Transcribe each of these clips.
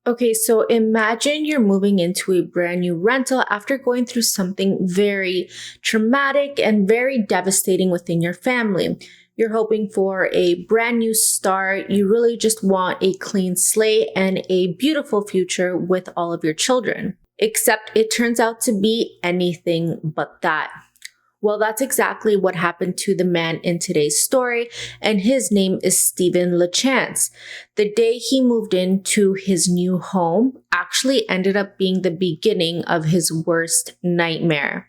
Okay, so imagine you're moving into a brand new rental after going through something very traumatic and very devastating within your family. You're hoping for a brand new start. You really just want a clean slate and a beautiful future with all of your children. Except it turns out to be anything but that. Well, that's exactly what happened to the man in today's story, and his name is Stephen LaChance. The day he moved into his new home actually ended up being the beginning of his worst nightmare.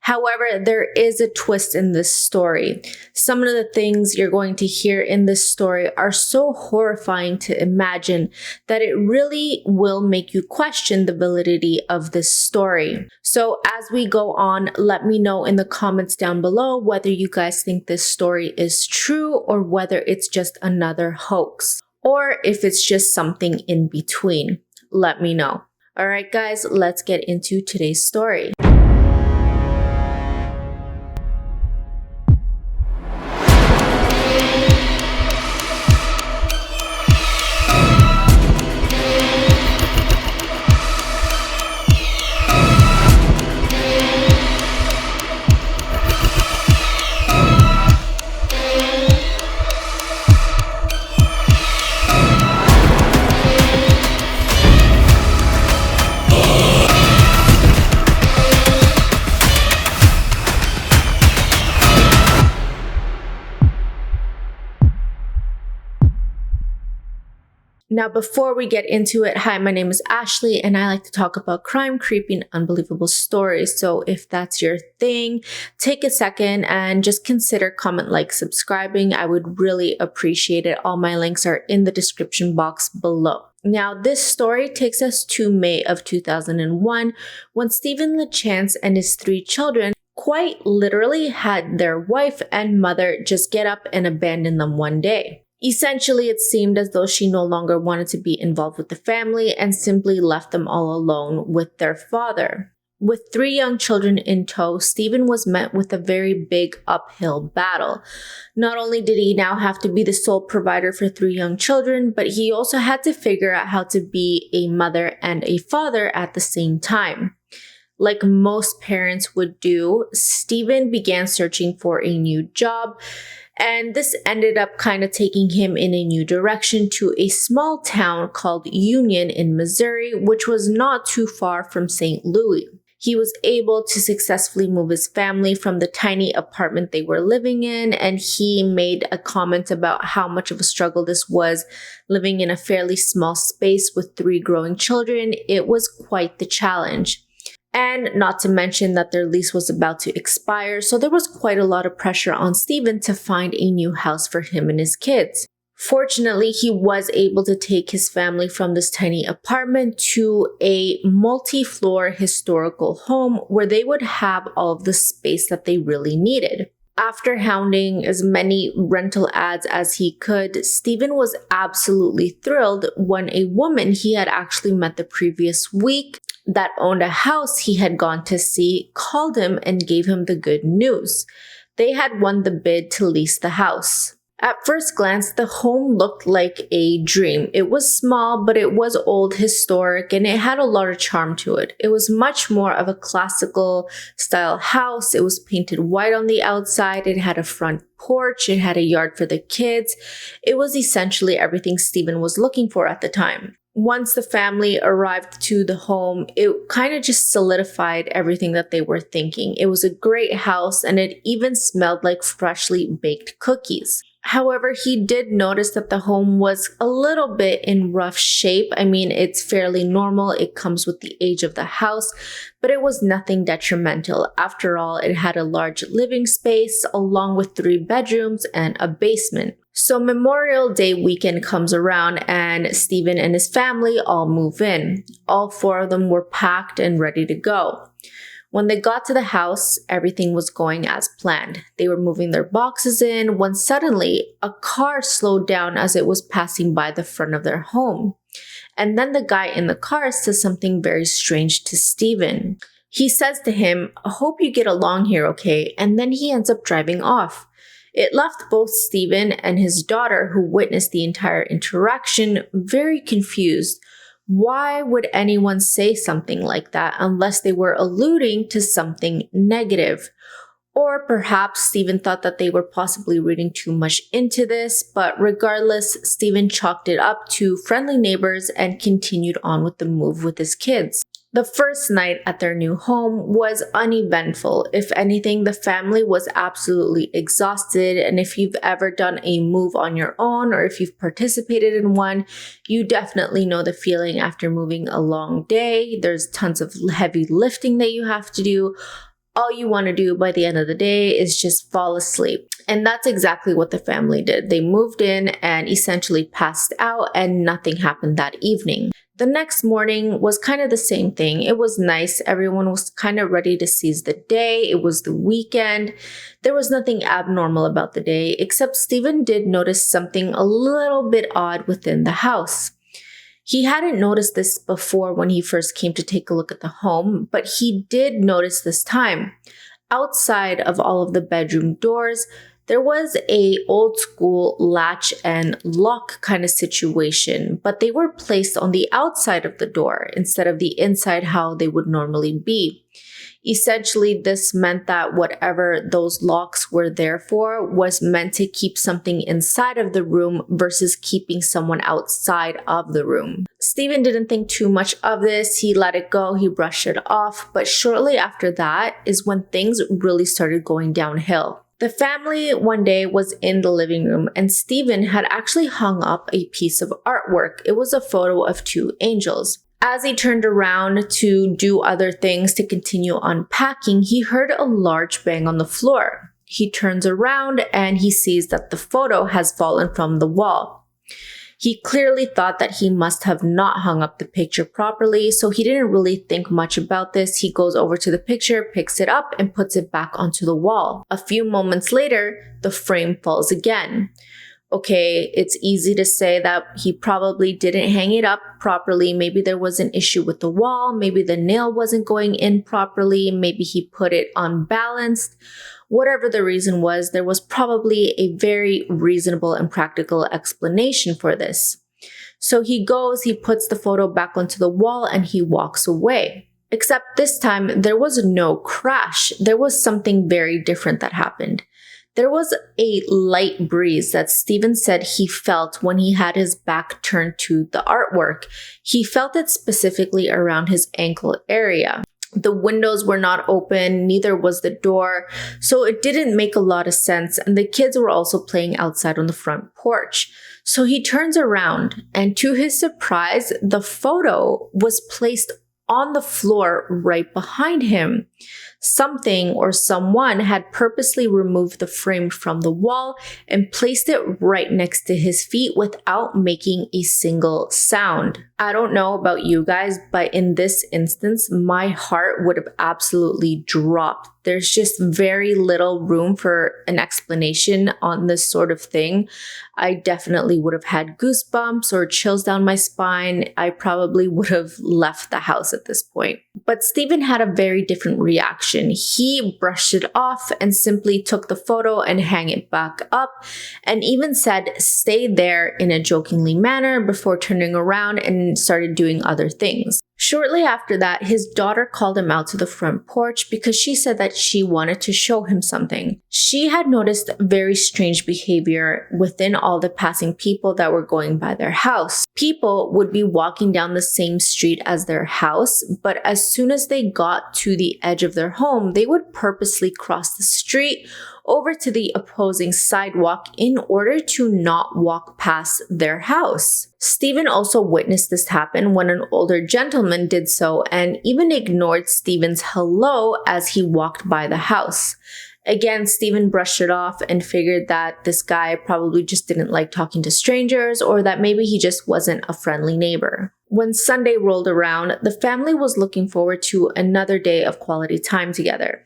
However, there is a twist in this story. Some of the things you're going to hear in this story are so horrifying to imagine that it really will make you question the validity of this story. So as we go on, let me know in the comments down below whether you guys think this story is true or whether it's just another hoax, or if it's just something in between. Let me know. All right, guys, let's get into today's story. Now, before we get into it, hi, my name is Ashley, and I like to talk about crime, creepy, and unbelievable stories. So if that's your thing, take a second and just consider comment, like, subscribing. I would really appreciate it. All my links are in the description box below. Now, this story takes us to May of 2001, when Stephen LaChance and his 3 children quite literally had their wife and mother just get up and abandon them one day. Essentially, it seemed as though she no longer wanted to be involved with the family and simply left them all alone with their father. With 3 young children in tow, Stephen was met with a very big uphill battle. Not only did he now have to be the sole provider for 3 young children, but he also had to figure out how to be a mother and a father at the same time. Like most parents would do, Stephen began searching for a new job, and this ended up kind of taking him in a new direction to a small town called Union in Missouri, which was not too far from St. Louis. He was able to successfully move his family from the tiny apartment they were living in, and he made a comment about how much of a struggle this was living in a fairly small space with 3 growing children. It was quite the challenge. And not to mention that their lease was about to expire, so there was quite a lot of pressure on Stephen to find a new house for him and his kids. Fortunately, he was able to take his family from this tiny apartment to a multi-floor historical home where they would have all of the space that they really needed. After hounding as many rental ads as he could, Stephen was absolutely thrilled when a woman he had actually met the previous week that owned a house he had gone to see called him and gave him the good news. They had won the bid to lease the house. At first glance, the home looked like a dream. It was small, but it was old, historic, and it had a lot of charm to it. It was much more of a classical style house. It was painted white on the outside. It had a front porch. It had a yard for the kids. It was essentially everything Stephen was looking for at the time. Once the family arrived to the home, it kind of just solidified everything that they were thinking. It was a great house, and it even smelled like freshly baked cookies. However, he did notice that the home was a little bit in rough shape. I mean, it's fairly normal. It comes with the age of the house, but it was nothing detrimental. After all, it had a large living space along with 3 bedrooms and a basement. So Memorial Day weekend comes around and Stephen and his family all move in. All 4 of them were packed and ready to go. When they got to the house, everything was going as planned. They were moving their boxes in when suddenly a car slowed down as it was passing by the front of their home. And then the guy in the car says something very strange to Stephen. He says to him, "I hope you get along here, okay?" And then he ends up driving off. It left both Stephen and his daughter, who witnessed the entire interaction, very confused. Why would anyone say something like that unless they were alluding to something negative? Or perhaps Stephen thought that they were possibly reading too much into this, but regardless, Stephen chalked it up to friendly neighbors and continued on with the move with his kids. The first night at their new home was uneventful. If anything, the family was absolutely exhausted, and if you've ever done a move on your own or if you've participated in one, you definitely know the feeling after moving a long day. There's tons of heavy lifting that you have to do. All you want to do by the end of the day is just fall asleep. And that's exactly what the family did. They moved in and essentially passed out, and nothing happened that evening. The next morning was kind of the same thing. It was nice. Everyone was kind of ready to seize the day. It was the weekend. There was nothing abnormal about the day, except Stephen did notice something a little bit odd within the house. He hadn't noticed this before when he first came to take a look at the home, but he did notice this time. Outside of all of the bedroom doors, there was a old school latch and lock kind of situation, but they were placed on the outside of the door instead of the inside how they would normally be. Essentially, this meant that whatever those locks were there for was meant to keep something inside of the room versus keeping someone outside of the room. Stephen didn't think too much of this. He let it go. He brushed it off. But shortly after that is when things really started going downhill. The family one day was in the living room, and Stephen had actually hung up a piece of artwork. It was a photo of two angels. As he turned around to do other things to continue unpacking, he heard a large bang on the floor. He turns around and he sees that the photo has fallen from the wall. He clearly thought that he must have not hung up the picture properly, so he didn't really think much about this. He goes over to the picture, picks it up, and puts it back onto the wall. A few moments later, the frame falls again. Okay, it's easy to say that he probably didn't hang it up properly. Maybe there was an issue with the wall. Maybe the nail wasn't going in properly. Maybe he put it unbalanced. Whatever the reason was, there was probably a very reasonable and practical explanation for this. So he goes, he puts the photo back onto the wall, and he walks away. Except this time, there was no crash. There was something very different that happened. There was a light breeze that Stephen said he felt when he had his back turned to the artwork. He felt it specifically around his ankle area. The windows were not open, neither was the door, so it didn't make a lot of sense, and the kids were also playing outside on the front porch. So he turns around, and to his surprise, the photo was placed on the floor right behind him. Something or someone had purposely removed the frame from the wall and placed it right next to his feet without making a single sound. I don't know about you guys, but in this instance, my heart would have absolutely dropped. There's just very little room for an explanation on this sort of thing. I definitely would have had goosebumps or chills down my spine. I probably would have left the house at this point. But Stephen had a very different reaction. He brushed it off and simply took the photo and hung it back up, and even said, "Stay there," in a jokingly manner before turning around and started doing other things. Shortly after that, his daughter called him out to the front porch because she said that she wanted to show him something. She had noticed very strange behavior within all the passing people that were going by their house. People would be walking down the same street as their house, but as soon as they got to the edge of their home, they would purposely cross the street over to the opposing sidewalk in order to not walk past their house. Stephen also witnessed this happen when an older gentleman did so and even ignored Stephen's hello as he walked by the house. Again, Stephen brushed it off and figured that this guy probably just didn't like talking to strangers, or that maybe he just wasn't a friendly neighbor. When Sunday rolled around, the family was looking forward to another day of quality time together.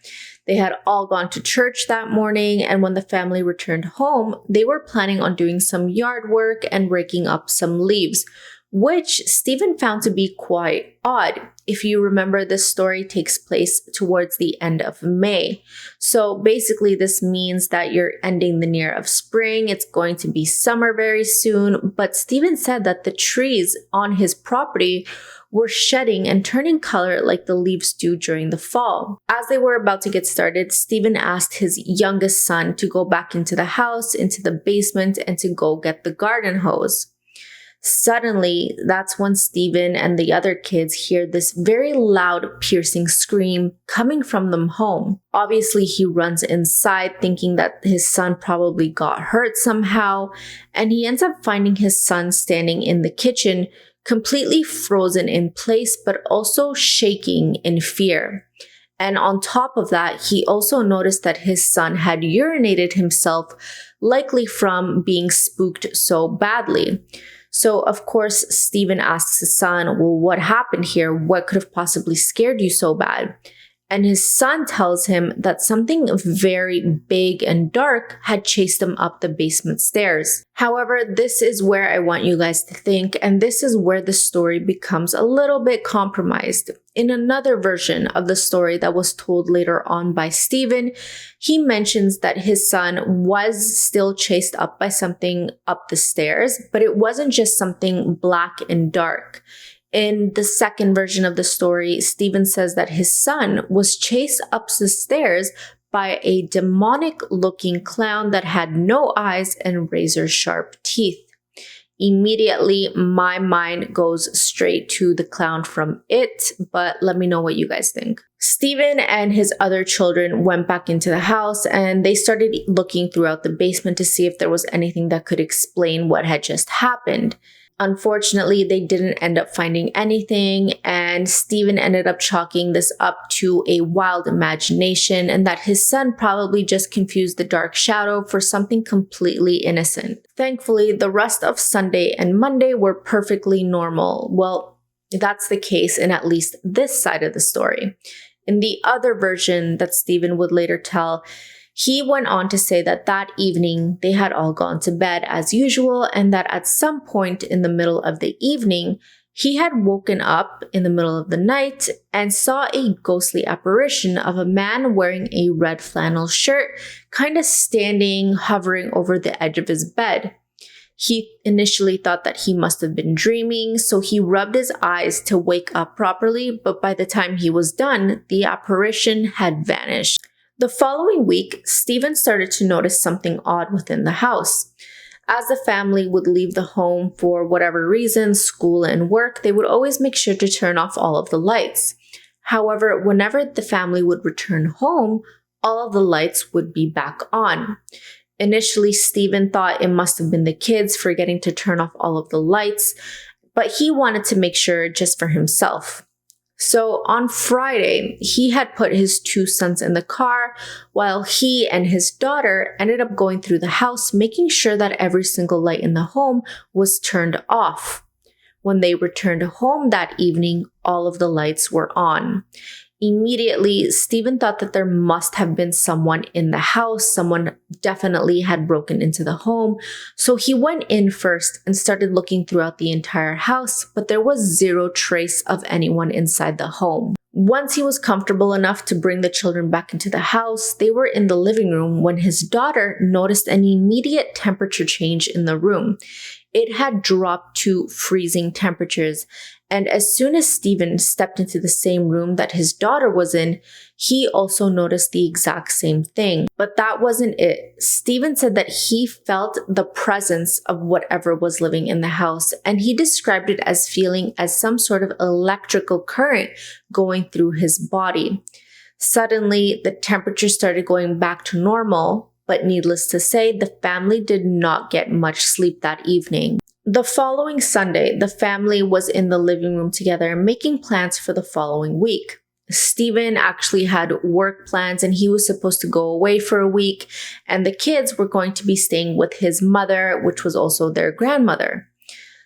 They had all gone to church that morning, and when the family returned home, they were planning on doing some yard work and raking up some leaves, which Stephen found to be quite odd. If you remember, this story takes place towards the end of May. So basically, this means that you're ending the near of spring. It's going to be summer very soon. But Stephen said that the trees on his property were shedding and turning color like the leaves do during the fall. As they were about to get started, Stephen asked his youngest son to go back into the house, into the basement, and to go get the garden hose. Suddenly, that's when Stephen and the other kids hear this very loud, piercing scream coming from them home. Obviously, he runs inside thinking that his son probably got hurt somehow, and he ends up finding his son standing in the kitchen, completely frozen in place, but also shaking in fear. And on top of that, he also noticed that his son had urinated himself, likely from being spooked so badly. So, of course, Stephen asks his son, well, what happened here? What could have possibly scared you so bad? And his son tells him that something very big and dark had chased him up the basement stairs. However, this is where I want you guys to think, and this is where the story becomes a little bit compromised. In another version of the story that was told later on by Stephen, he mentions that his son was still chased up by something up the stairs, but it wasn't just something black and dark. In the second version of the story, Stephen says that his son was chased up the stairs by a demonic-looking clown that had no eyes and razor-sharp teeth. Immediately, my mind goes straight to the clown from It, but let me know what you guys think. Stephen and his other children went back into the house and they started looking throughout the basement to see if there was anything that could explain what had just happened. Unfortunately, they didn't end up finding anything, and Stephen ended up chalking this up to a wild imagination and that his son probably just confused the dark shadow for something completely innocent. Thankfully, the rest of Sunday and Monday were perfectly normal. Well, that's the case in at least this side of the story. In the other version that Stephen would later tell, he went on to say that that evening they had all gone to bed as usual, and that at some point in the middle of the evening, he had woken up in the middle of the night and saw a ghostly apparition of a man wearing a red flannel shirt, kind of standing, hovering over the edge of his bed. He initially thought that he must have been dreaming, so he rubbed his eyes to wake up properly, but by the time he was done, the apparition had vanished. The following week, Stephen started to notice something odd within the house. As the family would leave the home for whatever reason, school and work, they would always make sure to turn off all of the lights. However, whenever the family would return home, all of the lights would be back on. Initially, Stephen thought it must have been the kids forgetting to turn off all of the lights, but he wanted to make sure just for himself. So on Friday, he had put his two sons in the car while he and his daughter ended up going through the house, making sure that every single light in the home was turned off. When they returned home that evening, all of the lights were on. Immediately, Stephen thought that there must have been someone in the house. Someone definitely had broken into the home. So he went in first and started looking throughout the entire house, but there was zero trace of anyone inside the home. Once he was comfortable enough to bring the children back into the house, they were in the living room when his daughter noticed an immediate temperature change in the room. It had dropped to freezing temperatures, and as soon as Stephen stepped into the same room that his daughter was in, he also noticed the exact same thing. But that wasn't it. Stephen said that he felt the presence of whatever was living in the house, and he described it as feeling as some sort of electrical current going through his body. Suddenly, the temperature started going back to normal, but needless to say, the family did not get much sleep that evening. The following Sunday, the family was in the living room together making plans for the following week. Stephen actually had work plans and he was supposed to go away for a week, and the kids were going to be staying with his mother, which was also their grandmother.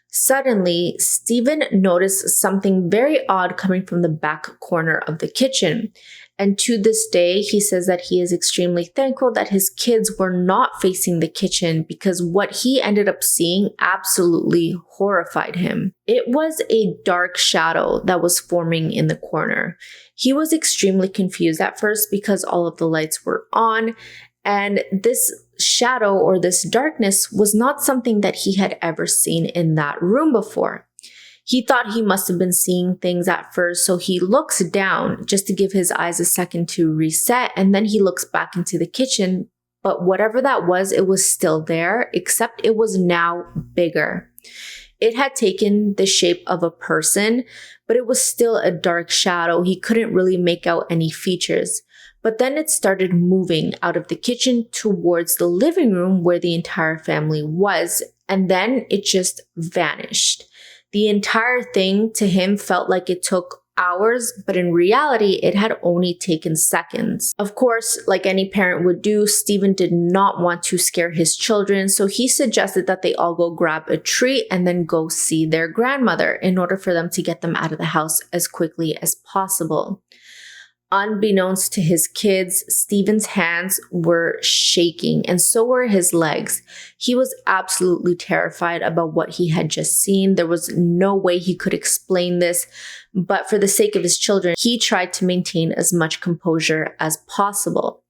Suddenly, Stephen noticed something very odd coming from the back corner of the kitchen. And to this day, he says that he is extremely thankful that his kids were not facing the kitchen because what he ended up seeing absolutely horrified him. It was a dark shadow that was forming in the corner. He was extremely confused at first because all of the lights were on, and this shadow or this darkness was not something that he had ever seen in that room before. He thought he must have been seeing things at first, so he looks down just to give his eyes a second to reset, and then he looks back into the kitchen. But whatever that was, it was still there, except it was now bigger. It had taken the shape of a person, but it was still a dark shadow. He couldn't really make out any features. But then it started moving out of the kitchen towards the living room where the entire family was, and then it just vanished. The entire thing to him felt like it took hours, but in reality, it had only taken seconds. Of course, like any parent would do, Stephen did not want to scare his children, so he suggested that they all go grab a treat and then go see their grandmother in order for them to get them out of the house as quickly as possible. Unbeknownst to his kids, Stephen's hands were shaking and so were his legs. He was absolutely terrified about what he had just seen. There was no way he could explain this, but for the sake of his children, he tried to maintain as much composure as possible.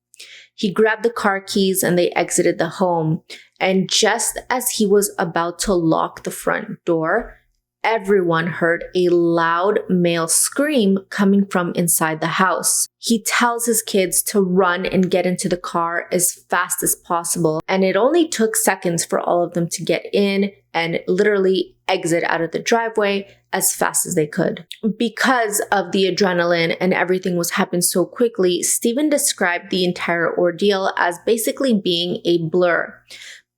He grabbed the car keys and they exited the home. And just as he was about to lock the front door, everyone heard a loud male scream coming from inside the house. He tells his kids to run and get into the car as fast as possible, and it only took seconds for all of them to get in and literally exit out of the driveway as fast as they could. Because of the adrenaline and everything was happening so quickly, Stephen described the entire ordeal as basically being a blur.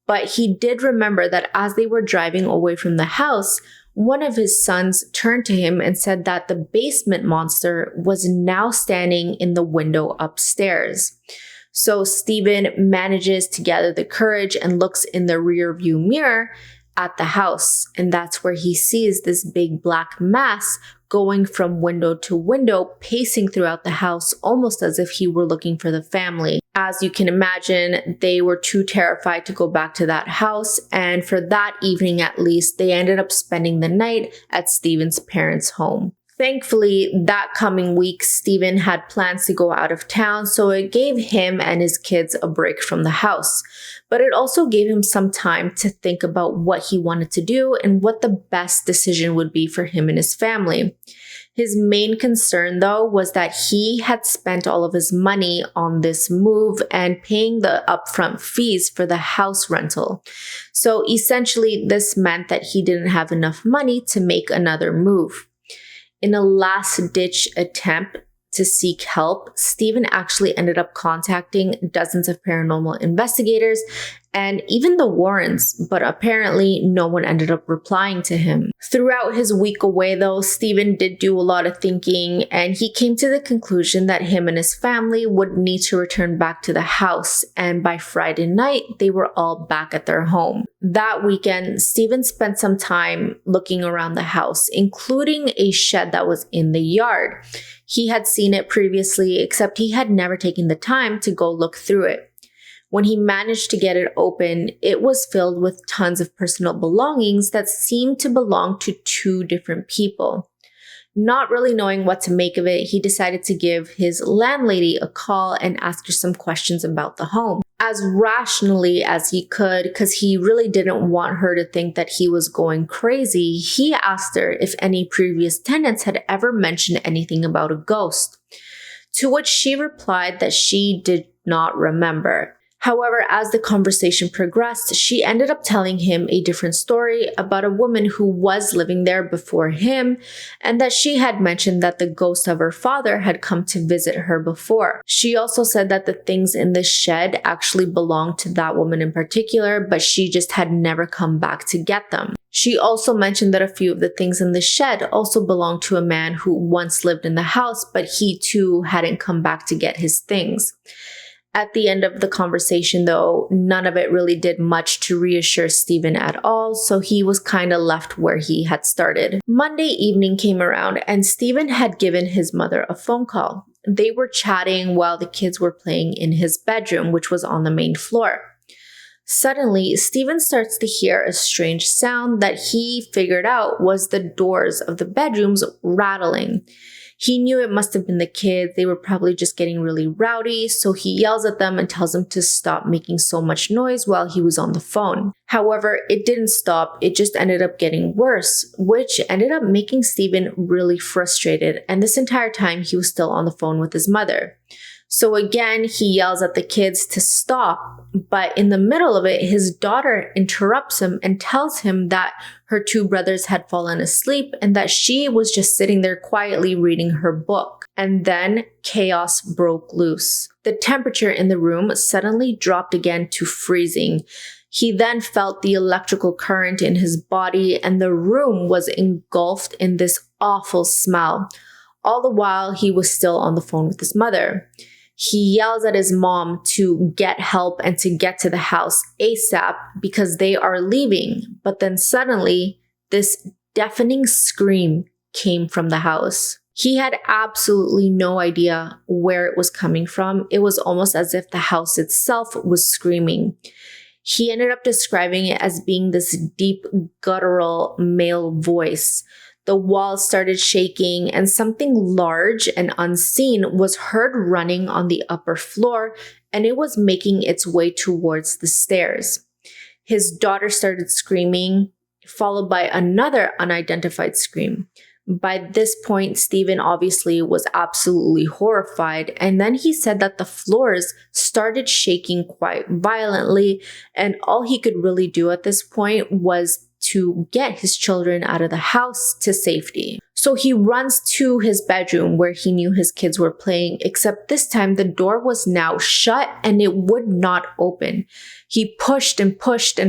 But he did remember that as they were driving away from the house, one of his sons turned to him and said that the basement monster was now standing in the window upstairs. So Stephen manages to gather the courage and looks in the rear view mirror at the house. And that's where he sees this big black mass going from window to window, pacing throughout the house, almost as if he were looking for the family. As you can imagine, they were too terrified to go back to that house, and for that evening at least, they ended up spending the night at Stephen's parents' home. Thankfully, that coming week, Stephen had plans to go out of town, so it gave him and his kids a break from the house. But it also gave him some time to think about what he wanted to do and what the best decision would be for him and his family. His main concern, though, was that he had spent all of his money on this move and paying the upfront fees for the house rental. So essentially, this meant that he didn't have enough money to make another move. In a last-ditch attempt to seek help, Stephen actually ended up contacting dozens of paranormal investigators and even the Warrens, but apparently no one ended up replying to him. Throughout his week away, though, Stephen did do a lot of thinking, and he came to the conclusion that him and his family would need to return back to the house, and by Friday night, they were all back at their home. That weekend, Stephen spent some time looking around the house, including a shed that was in the yard. He had seen it previously, except he had never taken the time to go look through it. When he managed to get it open, it was filled with tons of personal belongings that seemed to belong to two different people. Not really knowing what to make of it, he decided to give his landlady a call and ask her some questions about the home. As rationally as he could, because he really didn't want her to think that he was going crazy, he asked her if any previous tenants had ever mentioned anything about a ghost. To which she replied that she did not remember. However, as the conversation progressed, she ended up telling him a different story about a woman who was living there before him, and that she had mentioned that the ghost of her father had come to visit her before. She also said that the things in the shed actually belonged to that woman in particular, but she just had never come back to get them. She also mentioned that a few of the things in the shed also belonged to a man who once lived in the house, but he too hadn't come back to get his things. At the end of the conversation, though, none of it really did much to reassure Stephen at all, so he was kind of left where he had started. Monday evening came around and Stephen had given his mother a phone call. They were chatting while the kids were playing in his bedroom, which was on the main floor. Suddenly, Stephen starts to hear a strange sound that he figured out was the doors of the bedrooms rattling. He knew it must have been the kids. They were probably just getting really rowdy, so he yells at them and tells them to stop making so much noise while he was on the phone. However, it didn't stop. It just ended up getting worse, which ended up making Stephen really frustrated, and this entire time he was still on the phone with his mother. So again, he yells at the kids to stop, but in the middle of it, his daughter interrupts him and tells him that her two brothers had fallen asleep and that she was just sitting there quietly reading her book. And then chaos broke loose. The temperature in the room suddenly dropped again to freezing. He then felt the electrical current in his body, and the room was engulfed in this awful smell. All the while, he was still on the phone with his mother. He yells at his mom to get help and to get to the house ASAP because they are leaving. But then suddenly, this deafening scream came from the house. He had absolutely no idea where it was coming from. It was almost as if the house itself was screaming. He ended up describing it as being this deep, guttural male voice. The walls started shaking, and something large and unseen was heard running on the upper floor, and it was making its way towards the stairs. His daughter started screaming, followed by another unidentified scream. By this point, Stephen obviously was absolutely horrified, and then he said that the floors started shaking quite violently, and all he could really do at this point was to get his children out of the house to safety. So he runs to his bedroom where he knew his kids were playing, except this time the door was now shut and it would not open. He pushed and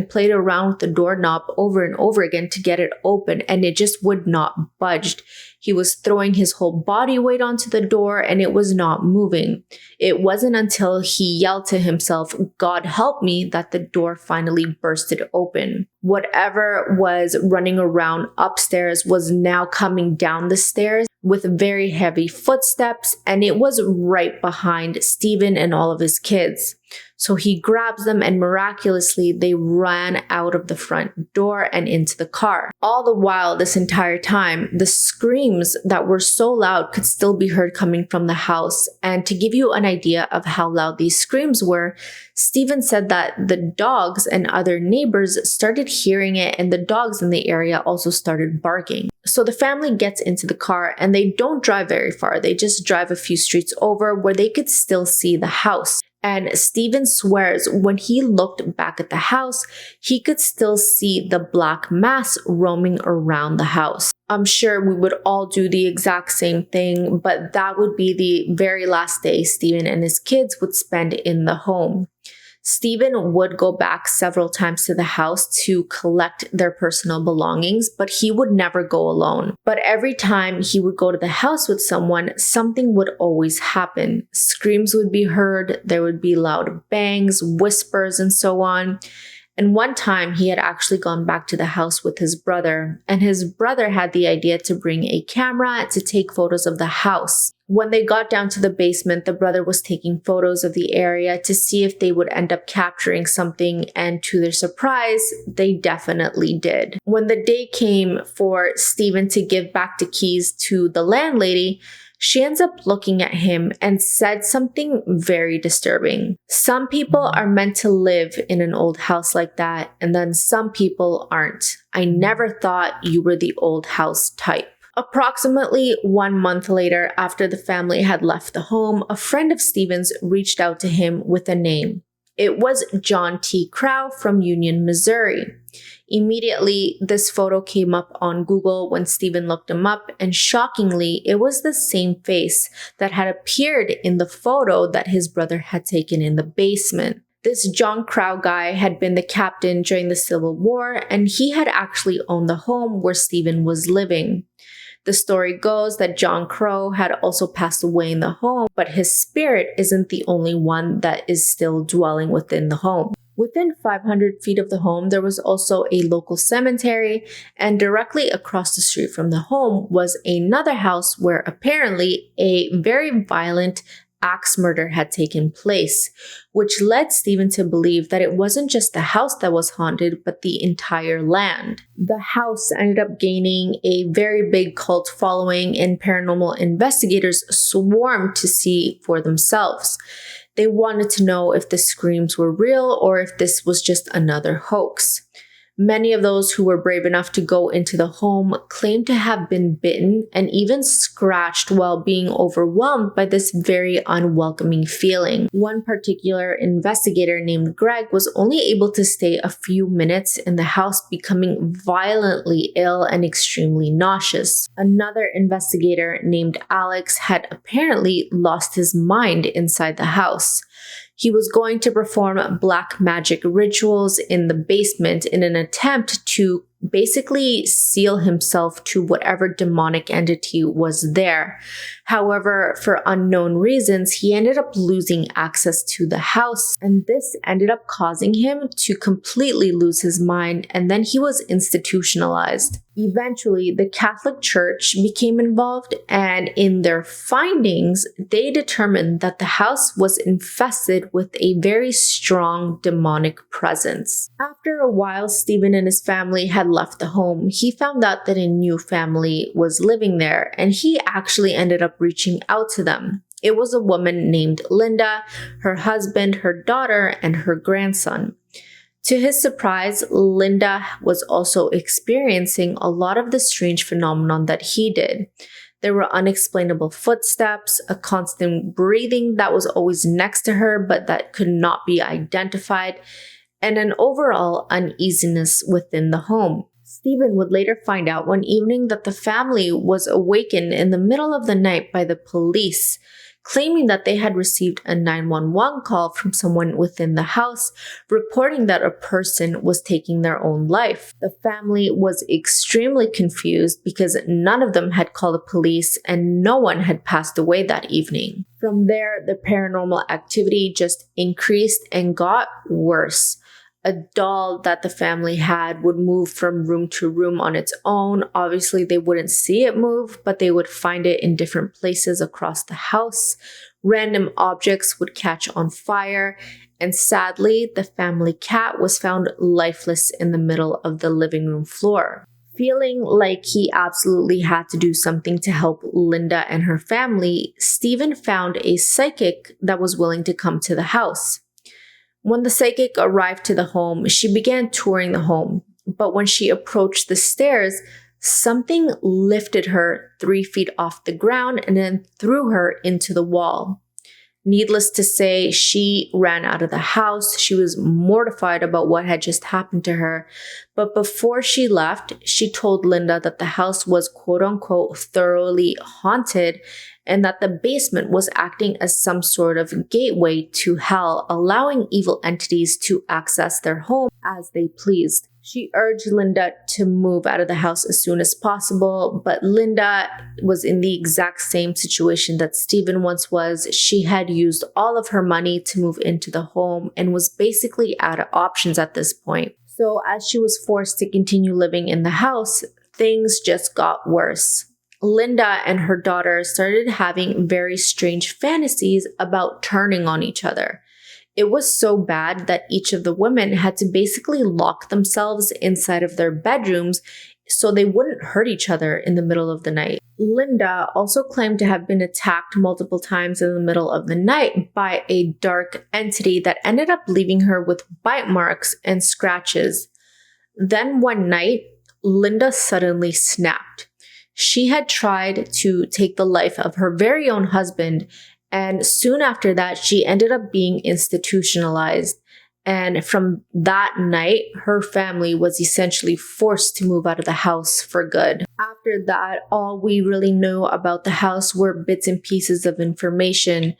played around with the doorknob over and over again to get it open, and it just would not budge. He was throwing his whole body weight onto the door and it was not moving. It wasn't until he yelled to himself, "God help me," that the door finally bursted open. Whatever was running around upstairs was now coming down the stairs with very heavy footsteps, and it was right behind Stephen and all of his kids. So he grabs them, and miraculously they ran out of the front door and into the car. All the while, this entire time, the screams that were so loud could still be heard coming from the house. And to give you an idea of how loud these screams were, Stephen said that the dogs and other neighbors started hearing it, and the dogs in the area also started barking. So the family gets into the car and they don't drive very far. They just drive a few streets over where they could still see the house. And Stephen swears when he looked back at the house, he could still see the black mass roaming around the house. I'm sure we would all do the exact same thing, but that would be the very last day Stephen and his kids would spend in the home. Stephen would go back several times to the house to collect their personal belongings, but he would never go alone. But every time he would go to the house with someone, something would always happen. Screams would be heard, there would be loud bangs, whispers, and so on. And one time he had actually gone back to the house with his brother, and his brother had the idea to bring a camera to take photos of the house. When they got down to the basement, the brother was taking photos of the area to see if they would end up capturing something, and to their surprise, they definitely did. When the day came for Stephen to give back the keys to the landlady, she ends up looking at him and said something very disturbing. Some people are meant to live in an old house like that, and then some people aren't. I never thought you were the old house type. Approximately 1 month later, after the family had left the home, a friend of Stephen's reached out to him with a name. It was John T. Crow from Union, Missouri. Immediately, this photo came up on Google when Stephen looked him up, and shockingly, it was the same face that had appeared in the photo that his brother had taken in the basement. This John Crow guy had been the captain during the Civil War, and he had actually owned the home where Stephen was living. The story goes that John Crow had also passed away in the home, but his spirit isn't the only one that is still dwelling within the home. Within 500 feet of the home, there was also a local cemetery, and directly across the street from the home was another house where apparently a very violent axe murder had taken place, which led Stephen to believe that it wasn't just the house that was haunted, but the entire land. The house ended up gaining a very big cult following, and paranormal investigators swarmed to see for themselves. They wanted to know if the screams were real or if this was just another hoax. Many of those who were brave enough to go into the home claimed to have been bitten and even scratched while being overwhelmed by this very unwelcoming feeling. One particular investigator named Greg was only able to stay a few minutes in the house, becoming violently ill and extremely nauseous. Another investigator named Alex had apparently lost his mind inside the house. He was going to perform black magic rituals in the basement in an attempt to basically seal himself to whatever demonic entity was there. However, for unknown reasons, he ended up losing access to the house, and this ended up causing him to completely lose his mind, and then he was institutionalized. Eventually, the Catholic Church became involved, and in their findings, they determined that the house was infested with a very strong demonic presence. After a while, Stephen and his family had left the home. He found out that a new family was living there, and he actually ended up reaching out to them. It was a woman named Linda, her husband, her daughter, and her grandson. To his surprise, Linda was also experiencing a lot of the strange phenomenon that he did. There were unexplainable footsteps, a constant breathing that was always next to her but that could not be identified, and an overall uneasiness within the home. Stephen would later find out one evening that the family was awakened in the middle of the night by the police, claiming that they had received a 911 call from someone within the house, reporting that a person was taking their own life. The family was extremely confused because none of them had called the police and no one had passed away that evening. From there, the paranormal activity just increased and got worse. A doll that the family had would move from room to room on its own. Obviously, they wouldn't see it move, but they would find it in different places across the house. Random objects would catch on fire. And sadly, the family cat was found lifeless in the middle of the living room floor. Feeling like he absolutely had to do something to help Linda and her family, Stephen found a psychic that was willing to come to the house. When the psychic arrived to the home, she began touring the home, but when she approached the stairs, something lifted her 3 feet off the ground and then threw her into the wall. Needless to say, she ran out of the house. She was mortified about what had just happened to her, but before she left, she told Linda that the house was quote-unquote thoroughly haunted and that the basement was acting as some sort of gateway to hell, allowing evil entities to access their home as they pleased. She urged Linda to move out of the house as soon as possible, but Linda was in the exact same situation that Stephen once was. She had used all of her money to move into the home and was basically out of options at this point. So as she was forced to continue living in the house, things just got worse. Linda and her daughter started having very strange fantasies about turning on each other. It was so bad that each of the women had to basically lock themselves inside of their bedrooms so they wouldn't hurt each other in the middle of the night. Linda also claimed to have been attacked multiple times in the middle of the night by a dark entity that ended up leaving her with bite marks and scratches. Then one night, Linda suddenly snapped. She had tried to take the life of her very own husband, and soon after that, she ended up being institutionalized. And from that night, her family was essentially forced to move out of the house for good. After that, all we really knew about the house were bits and pieces of information.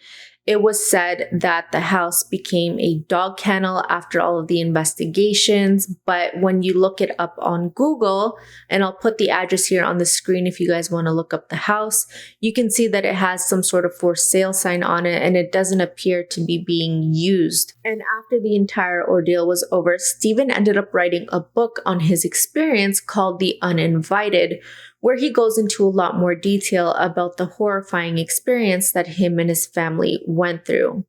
It was said that the house became a dog kennel after all of the investigations, but when you look it up on Google, and I'll put the address here on the screen if you guys want to look up the house, you can see that it has some sort of for sale sign on it, and it doesn't appear to be being used. And after the entire ordeal was over, Stephen ended up writing a book on his experience called The Uninvited, where he goes into a lot more detail about the horrifying experience that him and his family went through.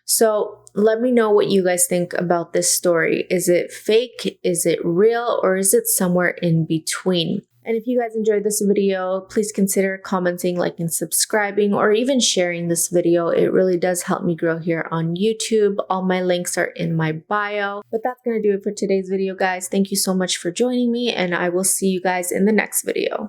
So let me know what you guys think about this story. Is it fake? Is it real? Or is it somewhere in between? And if you guys enjoyed this video, please consider commenting, liking, subscribing, or even sharing this video. It really does help me grow here on YouTube. All my links are in my bio. But that's going to do it for today's video, guys. Thank you so much for joining me, and I will see you guys in the next video.